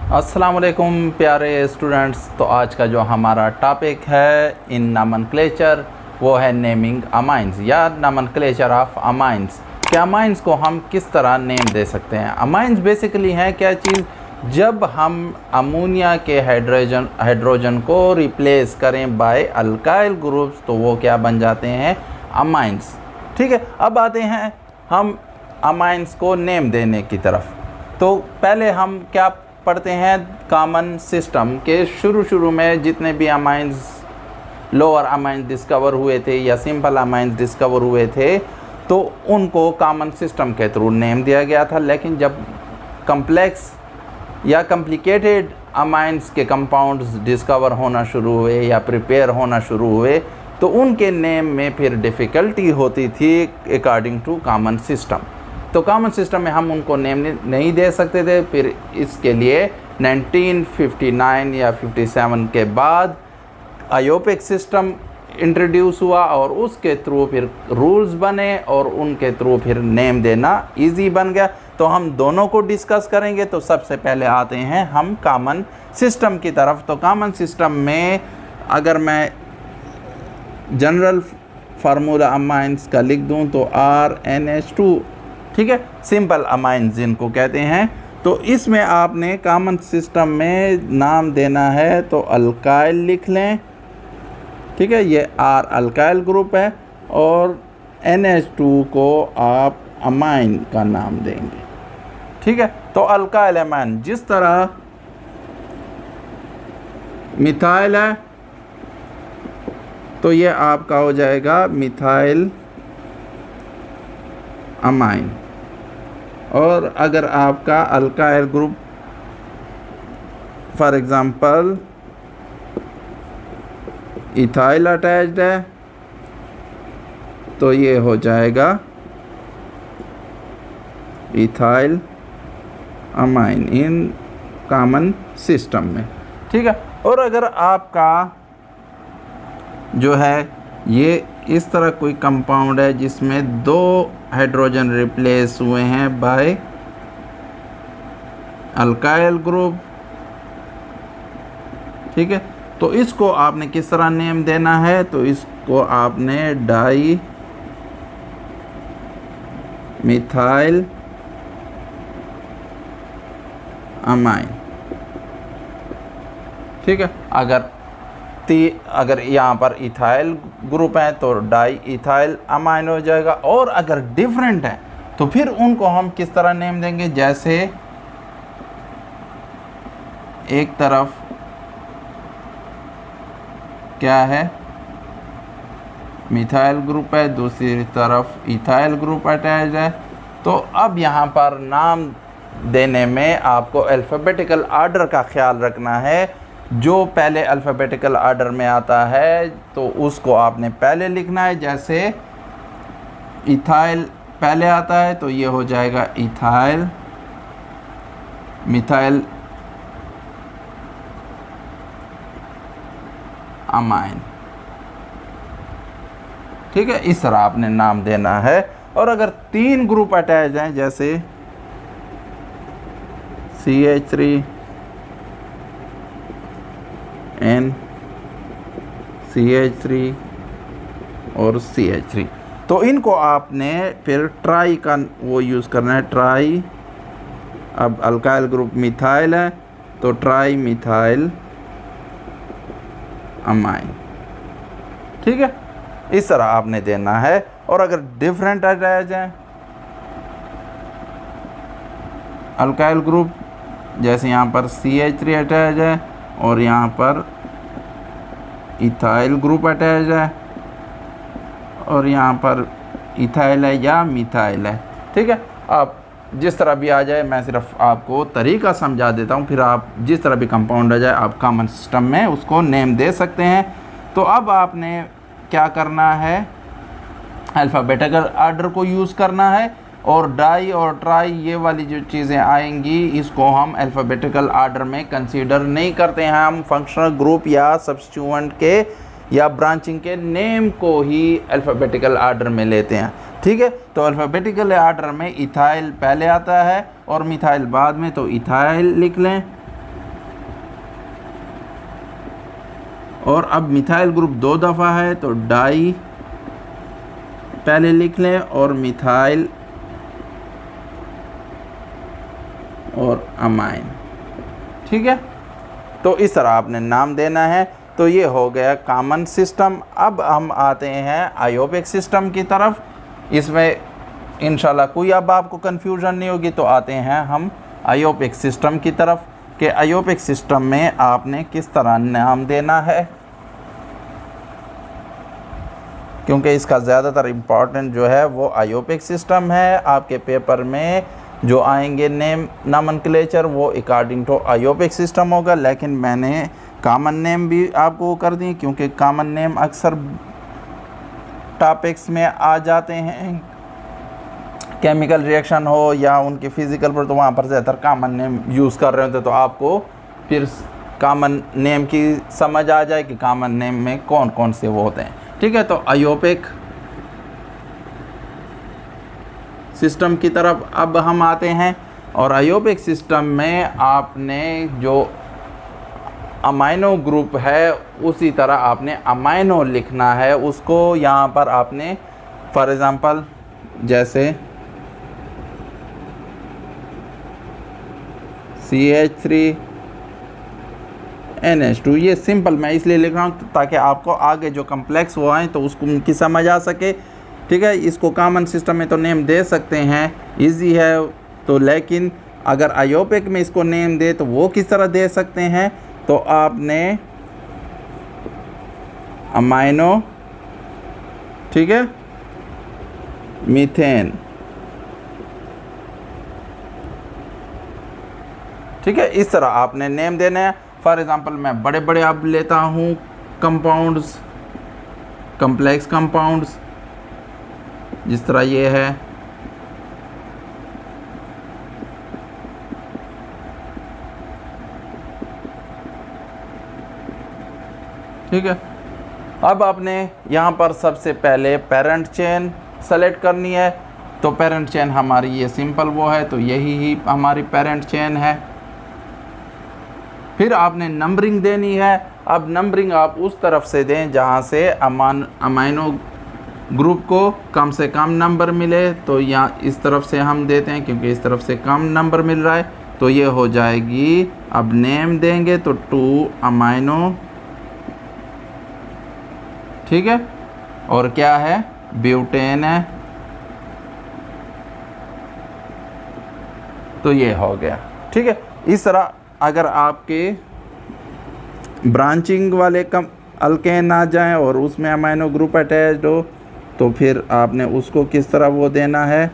अस्सलाम वालेकुम प्यारे स्टूडेंट्स। तो आज का जो हमारा टॉपिक है इन नॉमेनक्लेचर वो है नेमिंग अमाइंस या नॉमेनक्लेचर ऑफ अमाइंस। कि अमाइंस को हम किस तरह नेम दे सकते हैं। अमाइंस बेसिकली हैं क्या चीज़, जब हम अमोनिया के हाइड्रोजन को रिप्लेस करें बाय अल्काइल ग्रुप्स तो वो क्या बन जाते हैं, अमाइंस। ठीक है, अब आते हैं हम अमाइंस को नेम देने की तरफ। तो पहले हम क्या पढ़ते हैं, कॉमन सिस्टम के शुरू में जितने भी अमाइंस, लोअर अमाइंस डिस्कवर हुए थे या सिंपल अमाइंस डिस्कवर हुए थे तो उनको कॉमन सिस्टम के थ्रू नेम दिया गया था। लेकिन जब कम्प्लेक्स या कॉम्प्लिकेटेड अमाइंस के कंपाउंड्स डिस्कवर होना शुरू हुए या प्रिपेयर होना शुरू हुए तो उनके नेम में फिर डिफ़िकल्टी होती थी अकॉर्डिंग टू कॉमन सिस्टम। तो कॉमन सिस्टम में हम उनको नेम नहीं दे सकते थे। फिर इसके लिए 1959 या 57 के बाद आयोपिक सिस्टम इंट्रोड्यूस हुआ और उसके थ्रू फिर रूल्स बने और उनके थ्रू फिर नेम देना इजी बन गया। तो हम दोनों को डिस्कस करेंगे। तो सबसे पहले आते हैं हम कॉमन सिस्टम की तरफ। तो कॉमन सिस्टम में अगर मैं जनरल फार्मूला अमाइंस का लिख दूं तो RNH2, ठीक है, सिंपल अमाइंस जिनको कहते हैं। तो इसमें आपने कॉमन सिस्टम में नाम देना है तो अल्काइल लिख लें, ठीक है, ये R अल्काइल ग्रुप है और NH2 को आप अमाइन का नाम देंगे। ठीक है, तो अल्काइल अमाइन जिस तरह मिथाइल है तो ये आपका हो जाएगा मिथाइल अमाइन। और अगर आपका alkyl group for example ethyl attached है तो ये हो जाएगा ethyl amine in common system में। ठीक है, और अगर आपका जो है ये इस तरह कोई कंपाउंड है जिसमें दो हाइड्रोजन रिप्लेस हुए हैं बाय अल्काइल ग्रुप, ठीक है, तो इसको आपने किस तरह नेम देना है, तो इसको आपने डाई मिथाइल अमाइन। ठीक है, अगर यहाँ पर इथाइल ग्रुप है तो डाई इथाइल अमाइन हो जाएगा। और अगर डिफरेंट है तो फिर उनको हम किस तरह नेम देंगे, जैसे एक तरफ क्या है मिथाइल ग्रुप है, दूसरी तरफ इथाइल ग्रुप अटैच है। तो अब यहाँ पर नाम देने में आपको अल्फ़ाबेटिकल आर्डर का ख्याल रखना है। जो पहले अल्फ़ाबेटिकल आर्डर में आता है तो उसको आपने पहले लिखना है। जैसे इथाइल पहले आता है तो ये हो जाएगा इथाइल मिथाइल अमाइन। ठीक है, इस तरह आपने नाम देना है। और अगर तीन ग्रुप अटैच हैं जैसे CH3 N CH3 और CH3 तो इनको आपने फिर ट्राई का वो यूज़ करना है, ट्राई। अब अल्काइल ग्रुप मिथाइल है तो ट्राई मिथाइल अमाइन। ठीक है, इस तरह आपने देना है। और अगर डिफरेंट अटैच हैं अल्काइल ग्रुप, जैसे यहाँ पर CH3 अटैच है और यहाँ पर इथाइल ग्रुप अटैच है और यहाँ पर इथाइल है या मिथाइल है। ठीक है, आप जिस तरह भी आ जाए, मैं सिर्फ आपको तरीका समझा देता हूँ, फिर आप जिस तरह भी कंपाउंड आ जाए आप कॉमन सिस्टम में उसको नेम दे सकते हैं। तो अब आपने क्या करना है, अल्फ़ाबेटिकल आर्डर को यूज़ करना है। और डाई और ट्राई ये वाली जो चीज़ें आएंगी इसको हम अल्फ़ाबेटिकल आर्डर में कंसीडर नहीं करते हैं। हम फंक्शनल ग्रुप या सब्स्टिट्यूएंट के या ब्रांचिंग के नेम को ही अल्फ़ाबेटिकल आर्डर में लेते हैं। ठीक है, तो अल्फ़ाबेटिकल आर्डर में इथाइल पहले आता है और मिथाइल बाद में, तो इथाइल लिख लें। और अब मिथाइल ग्रुप 2 दफ़ा है तो डाई पहले लिख लें और मिथाइल और अमाइन। ठीक है, तो इस तरह आपने नाम देना है। तो ये हो गया कॉमन सिस्टम। अब हम आते हैं आयोपिक सिस्टम की तरफ। इसमें इंशाल्लाह कोई अब आपको कन्फ्यूजन नहीं होगी। तो आते हैं हम आयोपिक सिस्टम की तरफ कि आयोपिक सिस्टम में आपने किस तरह नाम देना है, क्योंकि इसका ज़्यादातर इम्पॉर्टेंट जो है वो आयोपिक सिस्टम है। आपके पेपर में जो आएंगे नेम नॉमेनक्लेचर वो अकॉर्डिंग टू आयोपिक सिस्टम होगा, लेकिन मैंने कॉमन नेम भी आपको कर दी क्योंकि कॉमन नेम अक्सर टॉपिक्स में आ जाते हैं। केमिकल रिएक्शन हो या उनके फिज़िकल पर, तो वहाँ पर ज़्यादातर कॉमन नेम यूज़ कर रहे होते, तो आपको फिर कॉमन नेम की समझ आ जाए कि कॉमन नेम में कौन कौन से वो होते हैं। ठीक है, तो आयोपिक सिस्टम की तरफ अब हम आते हैं। और आयोपिक सिस्टम में आपने जो अमाइनो ग्रुप है उसी तरह आपने अमाइनो लिखना है उसको। यहाँ पर आपने फॉर एग्ज़ाम्पल जैसे CH3NH2, ये सिंपल मैं इसलिए लिख रहा हूँ ताकि आपको आगे जो कम्प्लेक्स वो आए तो उसको उनकी समझ आ सके। ठीक है, इसको कॉमन सिस्टम में तो नेम दे सकते हैं, इजी है तो, लेकिन अगर आयोपिक में इसको नेम दे तो वो किस तरह दे सकते हैं। तो आपने अमाइनो, ठीक है, मीथेन, ठीक है, इस तरह आपने नेम देना है। फॉर एग्ज़ाम्पल मैं बड़े बड़े अब लेता हूँ कंपाउंड्स, कम्प्लेक्स कंपाउंड्स, जिस तरह ये है, ठीक है। अब आपने यहाँ पर सबसे पहले पेरेंट चेन सेलेक्ट करनी है। तो पेरेंट चेन हमारी ये सिंपल वो है, तो यही ही हमारी पेरेंट चेन है। फिर आपने नंबरिंग देनी है। अब नंबरिंग आप उस तरफ से दें जहाँ से अमाइनो ग्रुप को कम से कम नंबर मिले। तो यहाँ इस तरफ से हम देते हैं क्योंकि इस तरफ से कम नंबर मिल रहा है, तो ये हो जाएगी। अब नेम देंगे तो 2 अमाइनो, ठीक है, और क्या है, ब्यूटेन है। तो ये हो गया। ठीक है, इस तरह अगर आपके ब्रांचिंग वाले कम अल्केन आ जाएं और उसमें अमाइनो ग्रुप अटैच्ड हो तो फिर आपने उसको किस तरह वो देना है।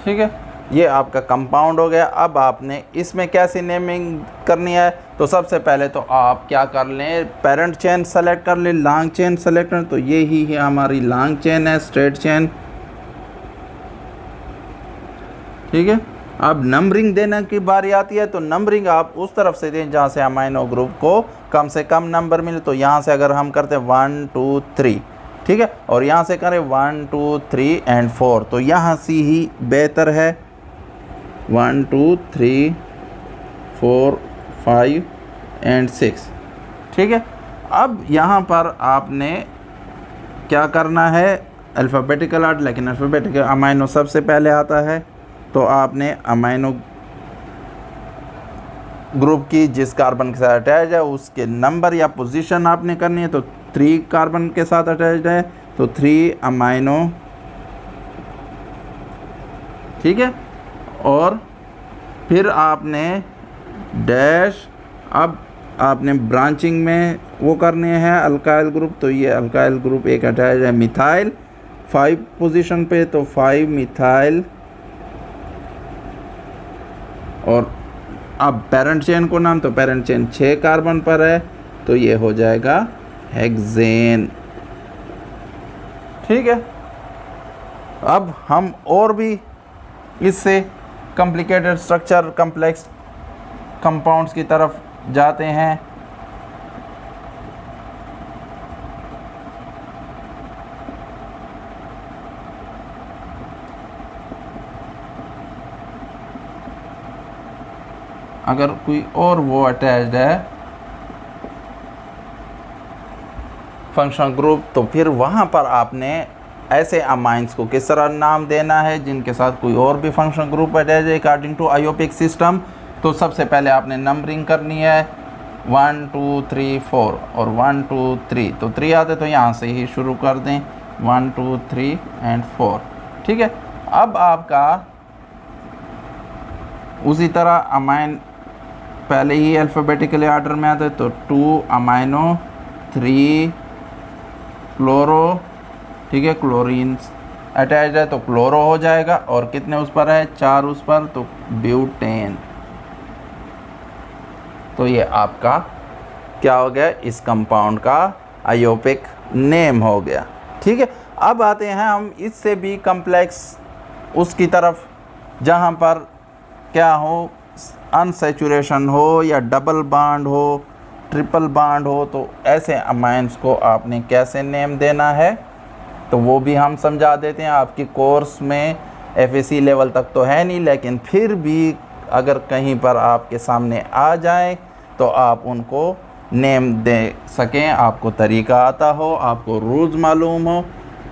ठीक है, ये आपका कंपाउंड हो गया। अब आपने इसमें कैसी नेमिंग करनी है। तो सबसे पहले तो आप क्या कर लें, पेरेंट चेन सेलेक्ट कर लें, लॉन्ग चेन सेलेक्ट करें। तो ये ही है हमारी लॉन्ग चेन है, स्ट्रेट चेन। ठीक है, अब नंबरिंग देने की बारी आती है। तो नंबरिंग आप उस तरफ से दें जहाँ से अमाइनो ग्रुप को कम से कम नंबर मिले। तो यहाँ से अगर हम करते हैं 1 2 3, ठीक है, और यहाँ से करें 1 2 3 एंड 4, तो यहाँ से ही बेहतर है। 1 2 3 4 5 एंड 6, ठीक है। अब यहाँ पर आपने क्या करना है, अल्फ़ाबेटिकल आर्ट, लेकिन अल्फ़ाबेटिकल अमाइनो सबसे पहले आता है। तो आपने अमाइनो ग्रुप की जिस कार्बन के साथ अटैच है उसके नंबर या पोजीशन आपने करनी है। तो 3 कार्बन के साथ अटैच्ड है तो 3 अमाइनो, ठीक है। और फिर आपने डैश, अब आपने ब्रांचिंग में वो करने हैं अल्काइल ग्रुप। तो ये अल्काइल ग्रुप एक अटैच है मिथाइल 5 पोजीशन पे, तो 5 मिथाइल। और अब पेरेंट चेन को नाम, तो पेरेंट चेन 6 कार्बन पर है तो ये हो जाएगा हेक्सेन। ठीक है। अब हम और भी इससे कॉम्प्लिकेटेड स्ट्रक्चर, कम्प्लेक्स कंपाउंड्स की तरफ जाते हैं। अगर कोई और वो अटैच्ड है फंक्शनल ग्रुप, तो फिर वहाँ पर आपने ऐसे अमाइंस को किस तरह नाम देना है जिनके साथ कोई और भी फंक्शनल ग्रुप अटैच है अकॉर्डिंग टू आयोपिक सिस्टम। तो सबसे पहले आपने नंबरिंग करनी है 1 2 3 4 और 1 2 3, तो 3 आते तो यहाँ से ही शुरू कर दें 1 2 3 एंड 4, ठीक है। अब आपका उसी तरह अमाइन पहले ही अल्फ़ाबेटिकली ऑर्डर में आता है, तो 2 अमाइनो 3 क्लोरो, ठीक है, क्लोरीन अटैच है तो क्लोरो हो जाएगा। और कितने उस पर है, 4 उस पर, तो ब्यूटेन। तो ये आपका क्या हो गया, इस कंपाउंड का आयोपिक नेम हो गया, ठीक है। अब आते हैं हम इससे भी कम्प्लेक्स उसकी तरफ जहाँ पर क्या हो, अनसैचुरेशन हो या डबल बॉन्ड हो, ट्रिपल बॉन्ड हो, तो ऐसे अमाइंस को आपने कैसे नेम देना है तो वो भी हम समझा देते हैं। आपकी कोर्स में FAC लेवल तक तो है नहीं, लेकिन फिर भी अगर कहीं पर आपके सामने आ जाए तो आप उनको नेम दे सकें, आपको तरीका आता हो, आपको रूल्स मालूम हो।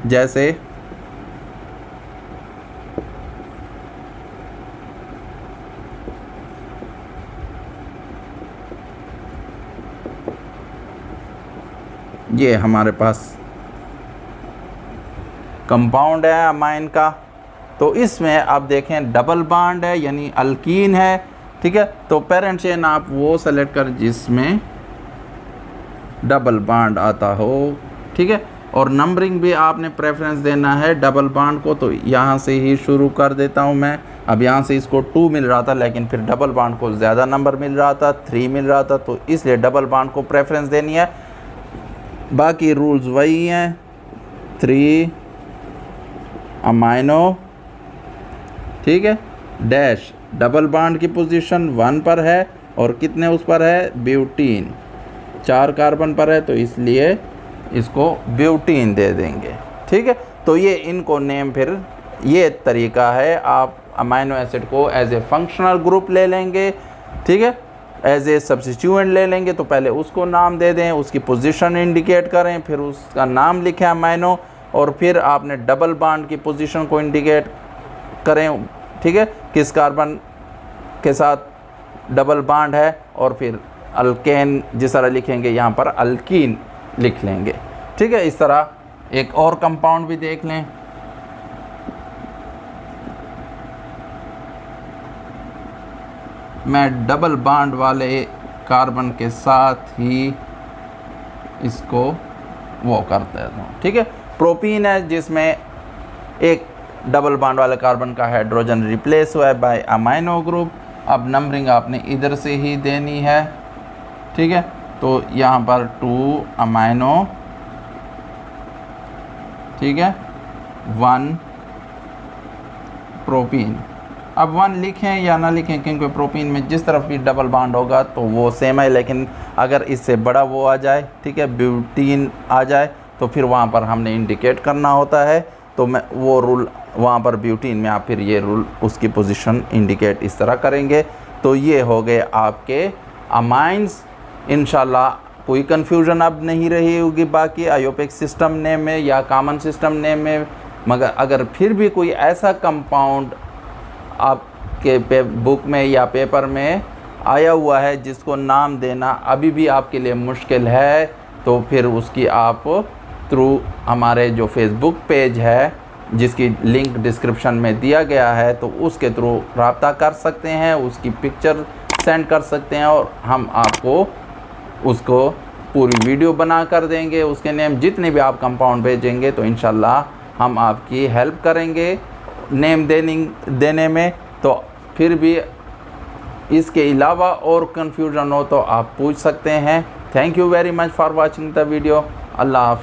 जैसे ये हमारे पास कंपाउंड है अमाइन का, तो इसमें आप देखें डबल बॉन्ड है यानी अल्कीन है, ठीक है। तो पेरेंट चेन आप वो सेलेक्ट कर जिसमें डबल बॉन्ड आता हो, ठीक है। और नंबरिंग भी आपने प्रेफरेंस देना है डबल बॉन्ड को, तो यहाँ से ही शुरू कर देता हूँ मैं। अब यहाँ से इसको 2 मिल रहा था, लेकिन फिर डबल बॉन्ड को ज़्यादा नंबर मिल रहा था, 3 मिल रहा था, तो इसलिए डबल बॉन्ड को प्रेफरेंस देनी है। बाकी रूल्स वही हैं, 3 अमाइनो, ठीक है, डैश डबल बॉन्ड की पोजीशन 1 पर है और कितने उस पर है, ब्यूटीन, 4 कार्बन पर है, तो इसलिए इसको ब्यूटीन दे देंगे, ठीक है। तो ये इनको नेम, फिर ये तरीका है, आप अमाइनो एसिड को एज ए फंक्शनल ग्रुप ले लेंगे, ठीक है, एज ए सब्स्टिट्यूएंट ले लेंगे, तो पहले उसको नाम दे दें, उसकी पोजीशन इंडिकेट करें, फिर उसका नाम लिखें अमाइनो, और फिर आपने डबल बॉन्ड की पोजीशन को इंडिकेट करें, ठीक है, किस कार्बन के साथ डबल बॉन्ड है, और फिर अल्केन जिस तरह लिखेंगे यहाँ पर अल्कीन लिख लेंगे, ठीक है। इस तरह एक और कंपाउंड भी देख लें, मैं डबल बॉन्ड वाले कार्बन के साथ ही इसको वो कर देता हूँ, ठीक है। प्रोपीन है जिसमें एक डबल बॉन्ड वाले कार्बन का हाइड्रोजन रिप्लेस हुआ है बाय अमाइनो ग्रुप। अब नंबरिंग आपने इधर से ही देनी है, ठीक है। तो यहाँ पर 2 अमाइनो, ठीक है, 1 प्रोपीन। अब 1 लिखें या ना लिखें, क्योंकि प्रोपीन में जिस तरफ भी डबल बॉन्ड होगा तो वो सेम है, लेकिन अगर इससे बड़ा वो आ जाए, ठीक है, ब्यूटीन आ जाए, तो फिर वहाँ पर हमने इंडिकेट करना होता है। तो मैं वो रूल वहाँ पर ब्यूटीन में आप फिर ये रूल उसकी पोजीशन इंडिकेट इस तरह करेंगे। तो ये हो गए आपके अमाइंस। इंशाल्लाह कोई कन्फ्यूजन अब नहीं रही होगी बाकी आयोपिक सिस्टम नेम में या कॉमन सिस्टम नेम में। मगर अगर फिर भी कोई ऐसा कंपाउंड आपके बुक में या पेपर में आया हुआ है जिसको नाम देना अभी भी आपके लिए मुश्किल है, तो फिर उसकी आप थ्रू हमारे जो फेसबुक पेज है जिसकी लिंक डिस्क्रिप्शन में दिया गया है, तो उसके थ्रू रब्ता कर सकते हैं, उसकी पिक्चर सेंड कर सकते हैं और हम आपको उसको पूरी वीडियो बना कर देंगे। उसके नेम जितने भी आप कंपाउंड भेजेंगे तो इंशाल्लाह हम आपकी हेल्प करेंगे नेम देने में। तो फिर भी इसके अलावा और कन्फ्यूजन हो तो आप पूछ सकते हैं। Thank you very much for watching the video. अल्लाह हाफ़िज़।